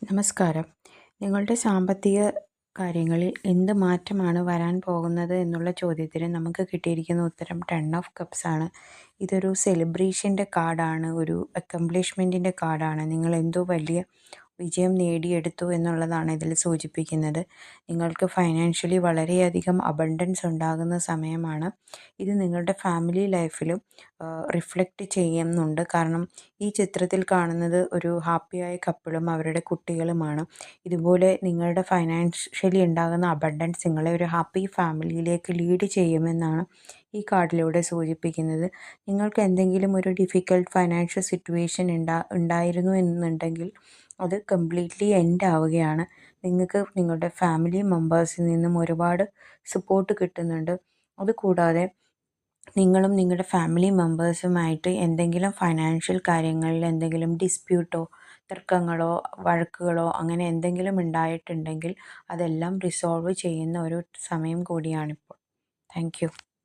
നമസ്കാരം. നിങ്ങളുടെ സാമ്പത്തിക കാര്യങ്ങളിൽ എന്ത് മാറ്റമാണ് വരാൻ പോകുന്നത് എന്നുള്ള ചോദ്യത്തിന് നമുക്ക് കിട്ടിയിരിക്കുന്ന ഉത്തരം 10 ഓഫ് കപ്സ് ആണ്. ഇതൊരു സെലിബ്രേഷൻ്റെ കാർഡാണ്. ഒരു അക്കംപ്ലിഷ്മെൻറ്റിൻ്റെ കാർഡാണ്. നിങ്ങൾ എന്തോ വലിയ വിജയം നേടിയെടുത്തു എന്നുള്ളതാണ് ഇതിൽ സൂചിപ്പിക്കുന്നത്. നിങ്ങൾക്ക് ഫൈനാൻഷ്യലി വളരെയധികം അബണ്ടൻസ് ഉണ്ടാകുന്ന സമയമാണ്. ഇത് നിങ്ങളുടെ ഫാമിലി ലൈഫിലും റിഫ്ലക്റ്റ് ചെയ്യുന്നുണ്ട്. കാരണം ഈ ചിത്രത്തിൽ കാണുന്നത് ഒരു ഹാപ്പിയായ കപ്പിളും അവരുടെ കുട്ടികളുമാണ്. ഇതുപോലെ നിങ്ങളുടെ ഫൈനാൻഷ്യലി ഉണ്ടാകുന്ന അബണ്ടൻസ് നിങ്ങളെ ഒരു ഹാപ്പി ഫാമിലിയിലേക്ക് ലീഡ് ചെയ്യുമെന്നാണ് ഈ കാർഡിലൂടെ സൂചിപ്പിക്കുന്നത്. നിങ്ങൾക്ക് എന്തെങ്കിലും ഒരു ഡിഫിക്കൽട്ട് ഫൈനാൻഷ്യൽ സിറ്റുവേഷൻ ഉണ്ടായിരുന്നു എന്നുണ്ടെങ്കിൽ അത് കംപ്ലീറ്റ്ലി എൻഡ് ആവുകയാണ്. നിങ്ങൾക്ക് നിങ്ങളുടെ ഫാമിലി മെമ്പേഴ്സിൽ നിന്നും ഒരുപാട് സപ്പോർട്ട് കിട്ടുന്നുണ്ട്. അതുകൂടാതെ നിങ്ങളും നിങ്ങളുടെ ഫാമിലി മെമ്പേഴ്സുമായിട്ട് എന്തെങ്കിലും ഫൈനാൻഷ്യൽ കാര്യങ്ങളിൽ എന്തെങ്കിലും ഡിസ്പ്യൂട്ടോ തർക്കങ്ങളോ വഴക്കുകളോ അങ്ങനെ എന്തെങ്കിലും ഉണ്ടായിട്ടുണ്ടെങ്കിൽ അതെല്ലാം റിസോൾവ് ചെയ്യുന്ന ഒരു സമയം കൂടിയാണിപ്പോൾ. Thank you.